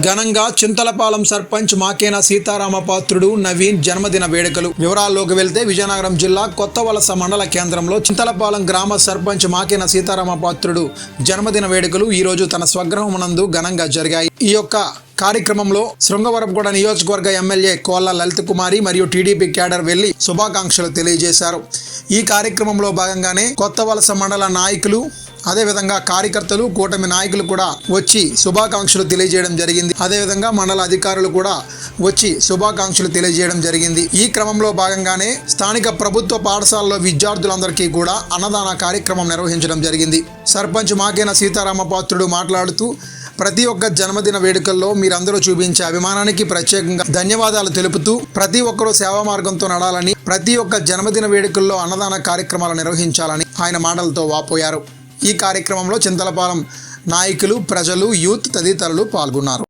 ఘనంగా చింతలపాలెం సర్పంచ్ మాకేన సీతారామ పాత్రుడు నవీన్ జన్మదిన వేడుకలు. వివరాల్లోకి వెళ్తే విజయనగరం జిల్లా కొత్తవలస మండల కేంద్రంలో చింతలపాలెం గ్రామ సర్పంచ్ మాకేన సీతారామ పాత్రుడు జన్మదిన వేడుకలు ఈ రోజు తన స్వగృహం నందు ఘనంగా జరిగాయి. ఈ యొక్క కార్యక్రమంలో శృంగవరపుకోట నియోజకవర్గ ఎమ్మెల్యే కోళ్ల లలిత్ కుమారి మరియు టీడీపీ క్యాడర్ వెళ్లి శుభాకాంక్షలు తెలియజేశారు. ఈ కార్యక్రమంలో భాగంగానే కొత్తవలస మండల నాయకులు అదేవిధంగా కార్యకర్తలు కూటమి నాయకులు కూడా వచ్చి శుభాకాంక్షలు తెలియజేయడం జరిగింది. అదేవిధంగా మండల అధికారులు కూడా వచ్చి శుభాకాంక్షలు తెలియజేయడం జరిగింది. ఈ క్రమంలో భాగంగానే స్థానిక ప్రభుత్వ పాఠశాలలో విద్యార్థులందరికీ కూడా అన్నదాన కార్యక్రమం నిర్వహించడం జరిగింది. సర్పంచ్ మాకేన సీతారామ పాత్రుడు మాట్లాడుతూ ప్రతి ఒక్క జన్మదిన వేడుకల్లో మీరందరూ చూపించే అభిమానానికి ప్రత్యేకంగా ధన్యవాదాలు తెలుపుతూ ప్రతి ఒక్కరూ సేవా మార్గంతో నడాలని, ప్రతి ఒక్క జన్మదిన వేడుకల్లో అన్నదాన కార్యక్రమాలు నిర్వహించాలని ఆయన మాటలతో వాపోయారు. ఈ కార్యక్రమంలో చింతలపాలెం నాయకులు, ప్రజలు, యూత్ తదితరులు పాల్గొన్నారు.